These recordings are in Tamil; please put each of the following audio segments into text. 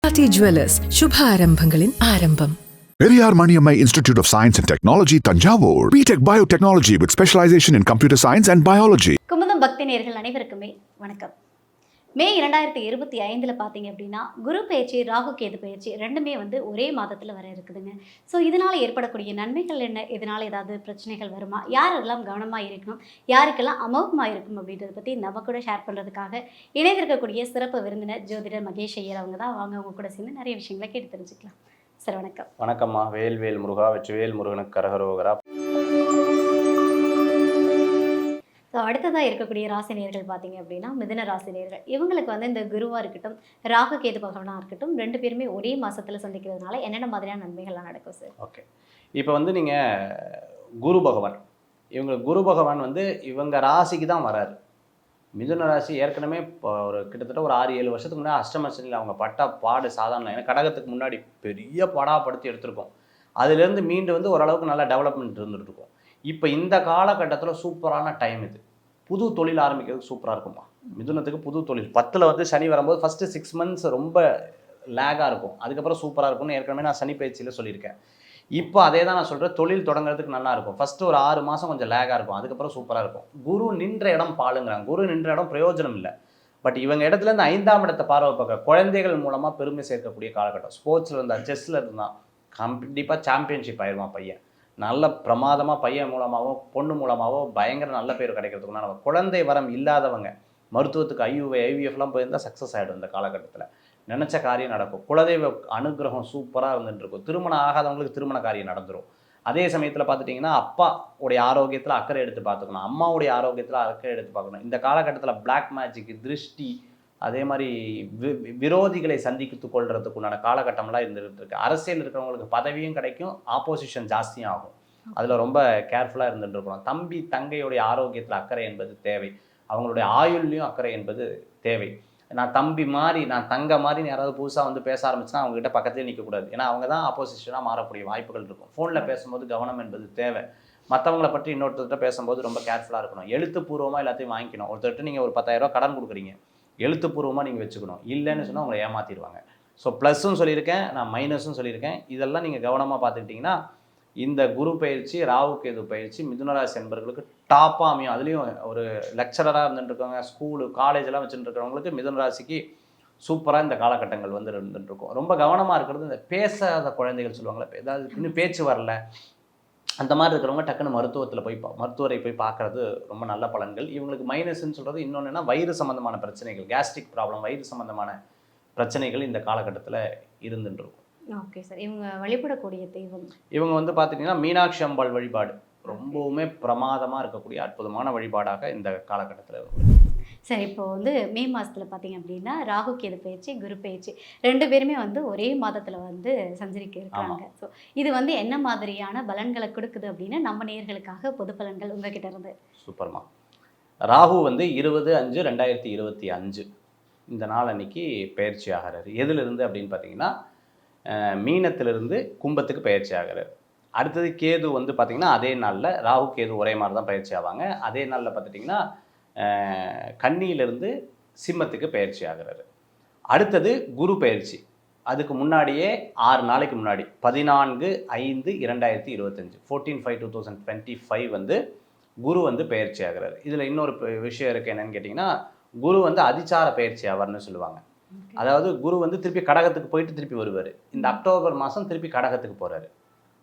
Pati Jewellers, Shubha Arambhangalin Arambam. Periyar Maniammai Institute of Science and Technology, Tanjavur. B.Tech Biotechnology with specialization in computer science and biology. Kumudam பக்தி நேயர்கள் அனைவருக்குமே வணக்கம். மே 2025 பார்த்தீங்க அப்படின்னா குரு பயிற்சி ராகு கேது பயிற்சி ரெண்டுமே ஒரே மாதத்தில் வர இருக்குதுங்க. ஸோ இதனால் ஏற்படக்கூடிய நன்மைகள் என்ன, இதனால் ஏதாவது பிரச்சனைகள் வருமா, யாரெல்லாம் கவனமாக இருக்கணும், யாருக்கெல்லாம் அமோகமாக இருக்கும் அப்படின்றத பற்றி நம்ம கூட ஷேர் பண்ணுறதுக்காக இணைந்திருக்கக்கூடிய சிறப்பு விருந்தினர் ஜோதிடர் மகேஷ் ஐயர் அவங்க தான். வாங்க அவங்க கூட சேர்ந்து நிறைய விஷயங்களை கேட்டு தெரிஞ்சுக்கலாம். சார் வணக்கம். வணக்கம்மா. வேல்வேல் முருகா, வெற்றிவேல் முருகனுக்கு கரகரோகரா. ஸோ அடுத்ததாக இருக்கக்கூடிய ராசினியர்கள் பார்த்தீங்க அப்படின்னா மிதுன ராசினியர்கள். இவங்களுக்கு இந்த குருவாக இருக்கட்டும், ராகு கேது பகவானாக இருக்கட்டும், ரெண்டு பேருமே ஒரே மாதத்தில் சந்திக்கிறதுனால என்னென்ன மாதிரியான நன்மைகள்லாம் நடக்கும் சார்? ஓகே, இப்போ நீங்கள் குரு பகவான், குரு பகவான் இவங்க ராசிக்கு தான் வராரு. மிதுன ராசி ஏற்கனவே இப்போ கிட்டத்தட்ட ஒரு 6-7 வருஷத்துக்கு முன்னாடி அஷ்டமசனியில் அவங்க பட்ட பாடு சாதாரண, ஏன்னா கடகத்துக்கு முன்னாடி பெரிய படாப்படுத்தி எடுத்திருக்கோம். அதுலேருந்து மீண்டு ஓரளவுக்கு நல்லா டெவலப்மெண்ட் இருந்துகிட்டு இருக்கும். இப்போ இந்த காலகட்டத்தில் சூப்பரான டைம் இது. புது தொழில் ஆரம்பிக்கிறதுக்கு சூப்பராக இருக்குமா மிதுனத்துக்கு. புது தொழில் 10ல் சனி வரும்போது ஃபஸ்ட்டு 6 months ரொம்ப லேகாக இருக்கும், அதுக்கப்புறம் சூப்பராக இருக்கும்னு ஏற்கனவே நான் சனி பயிற்சியில் சொல்லியிருக்கேன். இப்போ அதே தான் நான் சொல்கிறேன், தொழில் தொடங்குறதுக்கு நல்லா இருக்கும். ஃபஸ்ட்டு ஒரு 6 மாதம் கொஞ்சம் லேகாக இருக்கும், அதுக்கப்புறம் சூப்பராக இருக்கும். குரு நின்ற இடம் பாலுங்கிறாங்க. குரு நின்ற இடம் பிரயோஜனம் இல்லை. பட் இவங்க இடத்துலேருந்து 5ஆம் இடத்தை பார்வை பார்க்க குழந்தைகள் மூலமாக பெருமை சேர்க்கக்கூடிய காலகட்டம். ஸ்போர்ட்ஸில் இருந்தால், செஸ்ஸில் இருந்தால் கண்டிப்பாக சாம்பியன்ஷிப் ஆயிடுவான் பையன். நல்ல பிரமாதமாக பையன் மூலமாகவோ பொண்ணு மூலமாகவோ பயங்கர நல்ல பேர் கிடைக்கிறதுக்குன்னா, நம்ம குழந்தை வரம் இல்லாதவங்க மருத்துவத்துக்கு ஐவிஎஃப்லாம் போயிருந்தால் சக்ஸஸ் ஆகிடும். இந்த காலகட்டத்தில் நினச்ச காரியம் நடக்கும். குலதெய்வ அனுகிரகம் சூப்பராக இருந்துட்டுருக்கும். திருமணம் ஆகாதவங்களுக்கு திருமண காரியம் நடந்துடும். அதே சமயத்தில் பார்த்துட்டிங்கன்னா அப்பா உடைய ஆரோக்கியத்தில் அக்கறை எடுத்து பார்த்துக்கணும், அம்மாவுடைய ஆரோக்கியத்தில் அக்கறை எடுத்து பார்க்கணும். இந்த காலகட்டத்தில் பிளாக் மேஜிக், திருஷ்டி, அதே மாதிரி விரோதிகளை சந்தித்து கொள்றதுக்கு உண்டான காலகட்டம்லாம் இருந்துகிட்டு இருக்கு. அரசியல் இருக்கிறவங்களுக்கு பதவியும் கிடைக்கும், ஆப்போசிஷன் ஜாஸ்தியும் ஆகும். அதில் ரொம்ப கேர்ஃபுல்லாக இருந்துட்டு இருக்கணும். தம்பி தங்கையுடைய ஆரோக்கியத்தில் அக்கறை என்பது தேவை. அவங்களுடைய ஆயுள்லையும் அக்கறை என்பது தேவை. நான் தம்பி மாதிரி, நான் தங்க மாதிரின்னு யாராவது புதுசாக பேச ஆரம்பிச்சுன்னா அவங்ககிட்ட பக்கத்துலேயே நிற்கக்கூடாது. ஏன்னா அவங்க தான் ஆப்போசிஷனாக மாறக்கூடிய வாய்ப்புகள் இருக்கும். ஃபோனில் பேசும்போது கவனம் என்பது தேவை. மற்றவங்களை பற்றி இன்னொருத்தர்கிட்ட பேசும்போது ரொம்ப கேர்ஃபுல்லாக இருக்கணும். எழுத்துப்பூர்வமாக எல்லாத்தையும் வாங்கிக்கணும். ஒருத்தர்கிட்ட நீங்கள் ஒரு 10,000 ரூபா கடன் கொடுக்குறீங்க, எழுத்துப்பூர்வமாக நீங்கள் வச்சுக்கணும். இல்லைன்னு சொன்னால் உங்களை ஏமாற்றிடுவாங்க. ஸோ ப்ளஸ்ஸும் சொல்லியிருக்கேன், நான் மைனஸும் சொல்லியிருக்கேன். இதெல்லாம் நீங்கள் கவனமாக பார்த்துக்கிட்டிங்கன்னா இந்த குரு பயிற்சி, ராகு கேது பயிற்சி மிதுனராசி என்பவர்களுக்கு டாப்பாக அமையும். அதுலேயும் ஒரு லெக்சரராக இருந்துட்டுருக்கவங்க, ஸ்கூலு காலேஜெல்லாம் வச்சுட்டு இருக்கிறவங்களுக்கு மிதுனராசிக்கு சூப்பராக இந்த காலகட்டங்கள் இருந்துட்டுருக்கும். ரொம்ப கவனமாக இருக்கிறது இந்த பேசாத குழந்தைகள் சொல்லுவாங்களே, ஏதாவது இன்னும் பேச்சு வரல, அந்த மாதிரி இருக்கிறவங்க டக்குன்னு மருத்துவரை போய் பார்க்குறது ரொம்ப நல்ல பலன்கள். இவங்களுக்கு மைனஸ்ன்னு சொல்கிறது இன்னொன்று என்ன, வயிறு சம்மந்தமான பிரச்சனைகள், கேஸ்ட்ரிக் ப்ராப்ளம், வயிறு சம்மந்தமான பிரச்சனைகள் இந்த காலகட்டத்தில் இருந்துட்டுருக்கும். Okay sir. இவங்க வழிபடக்கூடிய தெய்வம், இவங்க பார்த்திங்கன்னா மீனாட்சி அம்பாள் வழிபாடு ரொம்பவுமே பிரமாதமாக இருக்கக்கூடிய அற்புதமான வழிபாடாக இந்த காலகட்டத்தில் இருக்கும். சரி. இப்போ மே மாதத்தில் பார்த்தீங்க அப்படின்னா ராகு கேது பயிற்சி, குரு பயிற்சி ரெண்டு பேருமே ஒரே மாதத்தில் சஞ்சரிக்க இருக்கிறாங்க. ஸோ இது என்ன மாதிரியான பலன்களை கொடுக்குது அப்படின்னு நம்ம நேயர்களுக்காக பொது பலன்கள் உங்ககிட்ட இருந்து. சூப்பர்மா. ராகு 20/5/2025 இந்த நாள் அன்னைக்கு பயிற்சி ஆகிறாரு. எதிலிருந்து அப்படின்னு பார்த்தீங்கன்னா மீனத்திலிருந்து கும்பத்துக்கு பயிற்சி ஆகிறார். அடுத்தது கேது பார்த்திங்கன்னா அதே நாளில், ராகு கேது ஒரே மாதிரி தான் பயிற்சி ஆவாங்க. அதே நாளில் பார்த்துட்டிங்கன்னா கன்னியிலிருந்து சிம்மத்துக்கு பயிற்சி ஆகிறாரு. அடுத்தது குரு பயிற்சி. அதுக்கு முன்னாடியே 6 நாளைக்கு முன்னாடி 14/5/2025 14/5/2025 குரு பயிற்சி ஆகிறாரு. இதில் இன்னொரு விஷயம் இருக்குது. என்னென்னு கேட்டிங்கன்னா, குரு அதிச்சார பயிற்சி ஆவார்னு சொல்லுவாங்க. அதாவது குரு திருப்பி கடகத்துக்கு போயிட்டு திருப்பி வருவார். இந்த அக்டோபர் மாதம் திருப்பி கடகத்துக்கு போகிறாரு,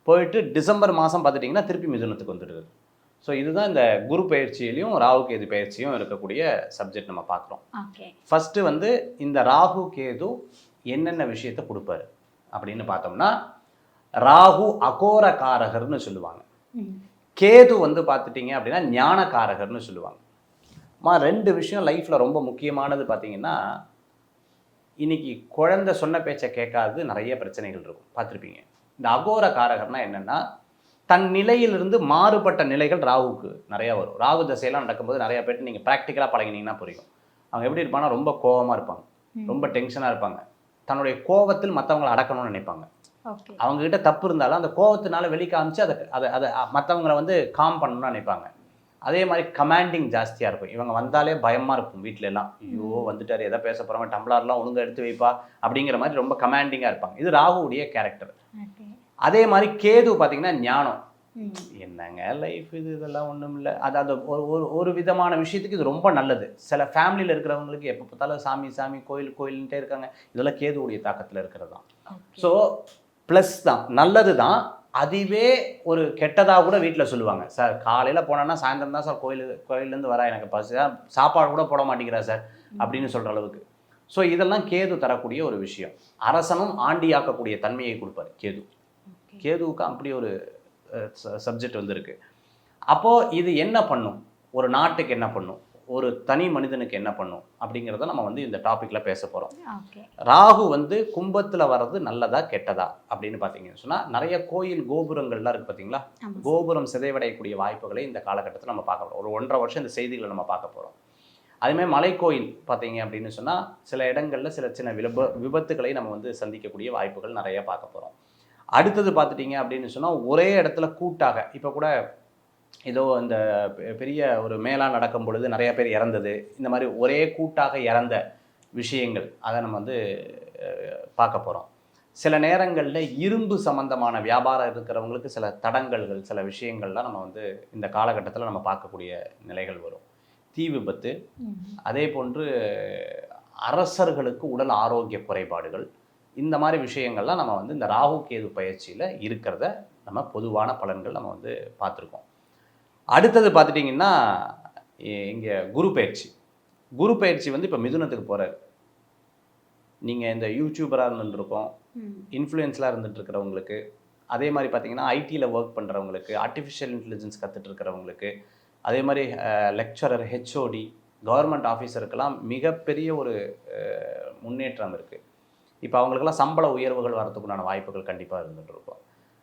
போயிட்டு டிசம்பர் மாதம் பார்த்துட்டிங்கன்னா திருப்பி மிதுனத்துக்கு வந்துடுறாரு. ஸோ இதுதான் இந்த குரு பயிற்சியிலையும் ராகு கேது பயிற்சியும் இருக்கக்கூடிய சப்ஜெக்ட் நம்ம பார்க்குறோம். ஃபஸ்ட்டு இந்த ராகு கேது என்னென்ன விஷயத்தை கொடுப்பாரு அப்படின்னு பார்த்தோம்னா, ராகு அகோரகாரகர்னு சொல்லுவாங்க. கேது பார்த்துட்டிங்க அப்படின்னா ஞானகாரகர்னு சொல்லுவாங்க. 2 விஷயம் லைஃப்பில் ரொம்ப முக்கியமானது. பார்த்தீங்கன்னா இன்றைக்கி குழந்தை சொன்ன பேச்சை கேட்காது நிறைய பிரச்சனைகள் இருக்கும், பார்த்துருப்பீங்க. இந்த அகோர காரகர்னா என்னென்னா, தன் நிலையிலிருந்து மாறுபட்ட நிலைகள் ராகுக்கு நிறையா வரும். ராகு தசையெல்லாம் நடக்கும்போது நிறையா பேர்ட்டு நீங்கள் ப்ராக்டிக்கலாக பழகினீங்கன்னா புரியும். அவங்க எப்படி இருப்பாங்கன்னா ரொம்ப கோபமாக இருப்பாங்க, ரொம்ப டென்ஷனாக இருப்பாங்க. தன்னுடைய கோபத்தில் மற்றவங்களை அடக்கணும்னு நினைப்பாங்க. அவங்ககிட்ட தப்பு இருந்தாலும் அந்த கோபத்தினால வெளிக்காமிச்சு அதை மற்றவங்களை காம் பண்ணணும்னு நினைப்பாங்க. அதே மாதிரி கமாண்டிங் ஜாஸ்தியாக இருக்கும். இவங்க வந்தாலே பயமாக இருக்கும் வீட்டில எல்லாம். ஐயோ வந்துட்டார், எதை பேச போகிறவங்க, டம்ளர்லாம் ஒழுங்காக எடுத்து வைப்பா அப்படிங்கிற மாதிரி ரொம்ப கமாண்டிங்காக இருப்பாங்க. இது ராகுவுடைய கேரக்டர். அதே மாதிரி கேது பார்த்தீங்கன்னா ஞானம். என்னங்க லைஃப் இது, இதெல்லாம் ஒன்றும் இல்லை. அதாவது ஒரு விதமான விஷயத்துக்கு இது ரொம்ப நல்லது. சில ஃபேமிலியில் இருக்கிறவங்களுக்கு எப்போ பார்த்தாலும் சாமி சாமி கோயில் கோயில்ன்ட்டே இருக்காங்க. இதெல்லாம் கேதுவுடைய தாக்கத்தில் இருக்கிறது தான். ஸோ ப்ளஸ் தான், நல்லது தான். அதுவே ஒரு கெட்டதாக கூட வீட்டில் சொல்லுவாங்க. சார் காலையில் போனோன்னா சாயந்தரம் தான் சார் கோயிலேருந்து வரா, எனக்கு பசி சாப்பாடு கூட போட மாட்டேங்கிறா சார் அப்படின்னு சொல்கிற அளவுக்கு. ஸோ இதெல்லாம் கேது தரக்கூடிய ஒரு விஷயம். அரசனும் ஆண்டியாக்கக்கூடிய தன்மையை கொடுப்பார் கேது. கேதுவுக்கு அப்படி ஒரு சப்ஜெக்ட் வந்துருக்கு. அப்போது இது என்ன பண்ணும், ஒரு நாட்டுக்கு என்ன பண்ணும், ஒரு தனி மனிதனுக்கு என்ன பண்ணும் அப்படிங்கிறத நம்ம வந்து இந்த டாப்பிக்கில் பேச போகிறோம். ராகு வந்து கும்பத்தில் வர்றது நல்லதா கெட்டதா அப்படின்னு பார்த்தீங்கன்னு சொன்னால், நிறைய கோயில் கோபுரங்கள்லாம் இருக்குது பார்த்தீங்களா, கோபுரம் சிதைவடையக்கூடிய வாய்ப்புகளை இந்த காலகட்டத்தில் நம்ம பார்க்க போகிறோம். ஒரு 1.5 வருஷம் இந்த செய்திகளை நம்ம பார்க்க போகிறோம். அதுமாதிரி மலைக்கோயில் பார்த்தீங்க அப்படின்னு சொன்னால், சில இடங்களில் சில சின்ன விபத்துக்களை நம்ம வந்து சந்திக்கக்கூடிய வாய்ப்புகள் நிறையா பார்க்க போகிறோம். அடுத்தது பார்த்துட்டிங்க அப்படின்னு சொன்னால், ஒரே இடத்துல கூட்டாக, இப்போ கூட ஏதோ இந்த பெரிய ஒரு மேலா நடக்கும் பொழுது நிறைய பேர் இறந்தது, இந்த மாதிரி ஒரே கூட்டாக இறந்த விஷயங்கள், அதை நம்ம வந்து பார்க்க போகிறோம். சில நேரங்களில் இரும்பு சம்பந்தமான வியாபாரம் இருக்கிறவங்களுக்கு சில தடங்கல்கள், சில விஷயங்கள்லாம் நம்ம வந்து இந்த காலகட்டத்தில் நம்ம பார்க்கக்கூடிய நிலைகள் வரும். தீ விபத்து, அதே போன்று அரசர்களுக்கு உடல் ஆரோக்கிய குறைபாடுகள், இந்த மாதிரி விஷயங்கள்லாம் நம்ம வந்து இந்த ராகு கேது பயிற்சியில் இருக்கிறத நம்ம பொதுவான பலன்கள் நம்ம வந்து பார்த்துருக்கோம். அடுத்தது பார்த்துட்டிங்கன்னா, இங்கே குரு பயிற்சி வந்து இப்போ மிதுனத்துக்கு போகிறார். நீங்கள் இந்த யூடியூபராக இருந்துட்டுருக்கோம், இன்ஃப்ளூயன்ஸலாக இருந்துகிட்ருக்கிறவங்களுக்கு, அதே மாதிரி பார்த்தீங்கன்னா ஐடியில் ஒர்க் பண்ணுறவங்களுக்கு, ஆர்டிஃபிஷியல் இன்டெலிஜென்ஸ் கற்றுட்ருக்கிறவங்களுக்கு, அதே மாதிரி லெக்சரர், ஹெச்ஓடி, கவர்மெண்ட் ஆஃபீஸருக்கெல்லாம் மிகப்பெரிய ஒரு முன்னேற்றம் இருக்குது. இப்போ அவங்களுக்கெல்லாம் சம்பள உயர்வுகள் வரதுக்குண்டான வாய்ப்புகள் கண்டிப்பாக இருந்துகிட்ருக்கும்.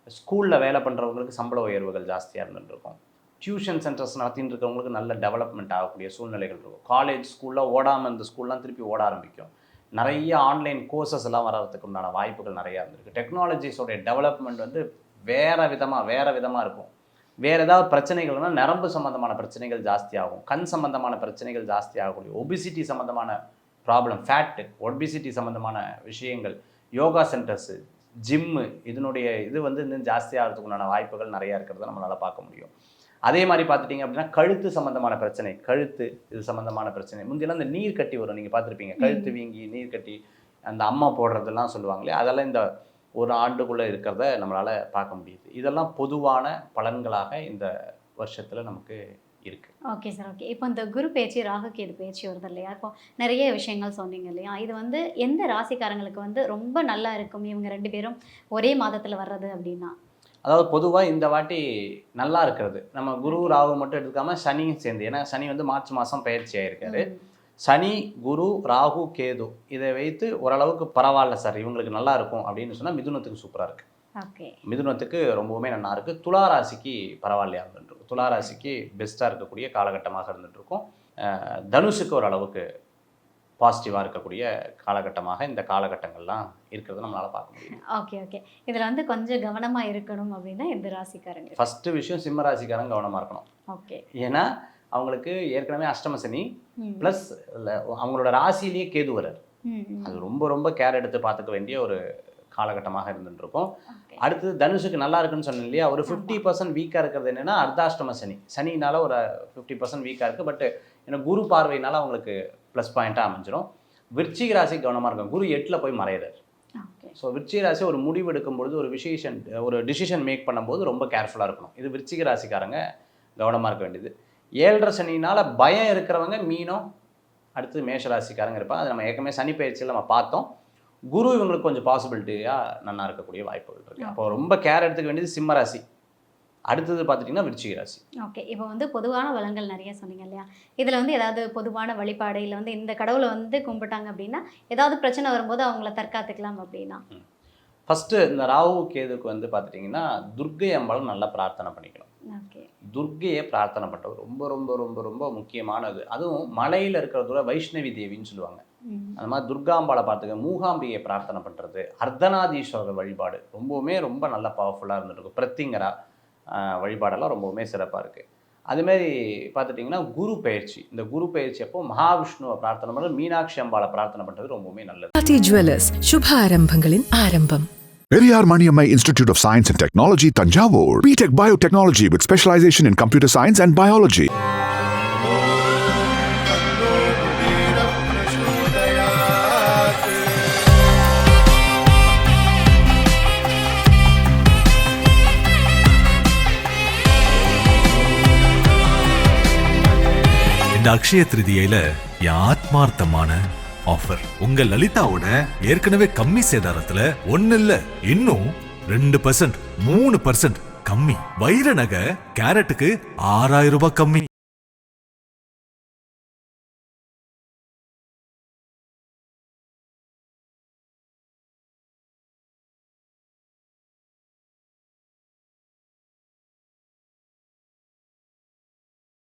ஸ்கூலில் வேலை பண்ணுறவங்களுக்கு சம்பள உயர்வுகள் ஜாஸ்தியாக இருந்துகிட்ருக்கும். டியூஷன் சென்டர்ஸ் நடத்தின்னு இருக்கவங்களுக்கு நல்ல டெவலப்மெண்ட் ஆகக்கூடிய சூழ்நிலைகள் இருக்கும். காலேஜ் ஸ்கூலில் ஓடாமல் இந்த ஸ்கூல்லாம் திருப்பி ஓட ஆரம்பிக்கும். நிறைய ஆன்லைன் கோர்சஸ் எல்லாம் வர்றதுக்கு உண்டான வாய்ப்புகள் நிறையா இருந்திருக்கு. டெக்னாலஜிஸோடைய டெவலப்மெண்ட் வந்து வேறு விதமாக இருக்கும். வேறு ஏதாவது பிரச்சனைகள்னால் நரம்பு சம்மந்தமான பிரச்சனைகள் ஜாஸ்தியாகும், கண் சம்மந்தமான பிரச்சனைகள் ஜாஸ்தியாகக்கூடிய, ஒபிசிட்டி சம்மந்தமான ப்ராப்ளம், ஃபேட்டு, ஒபிசிட்டி சம்மந்தமான விஷயங்கள், யோகா சென்டர்ஸு, ஜிம்மு, இதனுடைய இது வந்து இன்னும் ஜாஸ்தியாகிறதுக்கு உண்டான வாய்ப்புகள் நிறையா இருக்கிறத நம்மளால் பார்க்க முடியும். அதே மாதிரி பார்த்துட்டிங்க அப்படின்னா கழுத்து சம்மந்தமான பிரச்சனை, இது சம்மந்தமான பிரச்சனை, முந்தியெல்லாம் இந்த நீர் கட்டி வரும், நீங்கள் பார்த்துருப்பீங்க, கழுத்து வீங்கி நீர் கட்டி அந்த அம்மா போடுறதெல்லாம் சொல்லுவாங்களே, அதெல்லாம் இந்த ஒரு ஆண்டுக்குள்ளே இருக்கிறத நம்மளால் பார்க்க முடியுது. இதெல்லாம் பொதுவான பலன்களாக இந்த வருஷத்தில் நமக்கு இருக்குது. Okay sir, okay. இப்போ இந்த குரு பேச்சு, ராகு கேது பேச்சு வருது இல்லையா, இப்போ நிறைய விஷயங்கள் சொன்னீங்க இல்லையா, இது வந்து எந்த ராசிக்காரங்களுக்கு வந்து ரொம்ப நல்லா இருக்கும், இவங்க 2 பேரும் ஒரே மாதத்தில் வர்றது அப்படின்னா? அதாவது பொதுவாக இந்த வாட்டி நல்லா இருக்கிறது, நம்ம குரு ராகு மட்டும் எடுத்துக்காமல் சனியும் சேர்ந்து, ஏன்னா சனி வந்து மார்ச் மாதம் பயிற்சி ஆகிருக்காரு. சனி, குரு, ராகு, கேது இதை வைத்து ஓரளவுக்கு பரவாயில்ல சார், இவங்களுக்கு நல்லா இருக்கும் அப்படின்னு சொன்னால் மிதுனத்துக்கு சூப்பராக இருக்குது. மிதுனத்துக்கு ரொம்பவுமே நல்லா இருக்குது. துளாராசிக்கு பரவாயில்லையா இருந்துட்டுருக்கும். துளாராசிக்கு பெஸ்ட்டாக இருக்கக்கூடிய காலகட்டமாக இருந்துகிட்ருக்கும். தனுஷுக்கு ஓரளவுக்கு பாசிட்டிவாக இருக்கக்கூடிய காலகட்டமாக இந்த காலகட்டங்கள்லாம் இருக்கிறத நம்மளால் பார்க்க முடியும். ஓகே. இதில் வந்து கொஞ்சம் கவனமாக இருக்கணும் அப்படின்னா எந்த ராசிக்காரங்க? ஃபஸ்ட்டு விஷயம் சிம்ம ராசிக்காரங்க கவனமாக இருக்கணும். ஓகே. ஏன்னா அவங்களுக்கு ஏற்கனவே அஷ்டம சனி ப்ளஸ் அவங்களோட ராசியிலேயே கேது வரார். அது ரொம்ப ரொம்ப கேர் எடுத்து பார்த்துக்க வேண்டிய ஒரு காலகட்டமாக இருந்துருக்கும். அடுத்தது தனுஷுக்கு நல்லா இருக்குன்னு சொன்னேன் இல்லையா, ஒரு 50% வீக்காக இருக்கிறது என்னென்னா அர்த்தாஷ்டம சனினால ஒரு 50% வீக்காக இருக்குது. பட் ஏன்னா குரு பார்வையினால அவங்களுக்கு ப்ளஸ் பாயிண்ட்டாக அமைஞ்சிடும். விருச்சிக ராசி கவனமாக இருக்கும், குரு 8ல் போய் மறையிறார். ஸோ விருச்சிக ராசி ஒரு முடிவு எடுக்கும்பொழுது, ஒரு டிசிஷன் மேக் பண்ணும்போது ரொம்ப கேர்ஃபுல்லாக இருக்கணும். இது விருச்சிக ராசிக்காரங்க கவனமாக இருக்க வேண்டியது. 7.5 சனினால் பயம் இருக்கிறவங்க மீனம், அடுத்து மேஷராசிக்காரங்க இருப்பாங்க. அது நம்ம ஏற்கனவே சனி பயிற்சியில் நம்ம பார்த்தோம். குரு இவங்களுக்கு கொஞ்சம் பாசிபிலிட்டியாக நல்லா இருக்கக்கூடிய வாய்ப்புகள் இருக்குது. அப்போ ரொம்ப கேர் எடுத்துக்க வேண்டியது சிம்ம ராசி. அடுத்தது பார்த்துட்டிங்கன்னா விருச்சிக ராசி. ஓகே. இப்போ வந்து பொதுவான வளங்கள் நிறைய சொன்னீங்க இல்லையா, இதில் வந்து ஏதாவது பொதுவான வழிபாடு இல்லை வந்து இந்த கடவுளை வந்து கும்பிட்டாங்க அப்படின்னா ஏதாவது பிரச்சனை வரும்போது அவங்கள தற்காத்துக்கலாம் அப்படின்னா? ஃபஸ்ட்டு இந்த ராகு கேதுக்கு வந்து பார்த்துட்டிங்கன்னா துர்க்கை அம்பாலும் நல்லா பிரார்த்தனை பண்ணிக்கணும். துர்க்கையை பிரார்த்தனை பண்ணுறது ரொம்ப ரொம்ப ரொம்ப ரொம்ப முக்கியமானது. அதுவும் மலையில் இருக்கிறதோட வைஷ்ணவி தேவின்னு சொல்லுவாங்க. அந்த மாதிரி துர்காம்பாளை பார்த்துக்க, மூகாம்பிகையை பிரார்த்தனை பண்ணுறது, அர்த்தநாதீஸ்வரர் வழிபாடு ரொம்பவுமே ரொம்ப நல்ல பவர்ஃபுல்லாக இருந்துருக்கும். பிரத்திங்கரா வழிபாடெல்லாம் ரொம்பவுமே சிறப்பாக இருக்குது. அதுமாரி பார்த்துட்டிங்கன்னா குரு பயிற்சி, இந்த குரு பயிற்சி அப்போ மகாவிஷ்ணுவை பிரார்த்தனை பண்ணுறது, மீனாட்சி அம்பாளை பிரார்த்தனை பண்ணுறது ரொம்பவுமே நல்லது. ஆதி ஜுவல்லர்ஸ், சுப ஆரம்பங்களின் ஆரம்பம். Periyar Maniammai Institute of Science and Technology, Tanjavur. BTech Biotechnology with specialization in computer science and biology. இந்த அக்ஷய திருதியில என் ஆத்மார்த்தமான ஆஃபர். உங்க லலிதாவோட ஏற்கனவே கம்மி சேதாரத்துல 1 இல்ல இன்னும் 2%, 3% கம்மி. வைர நகை கேரட்டுக்கு 6000 ரூபாய் கம்மி.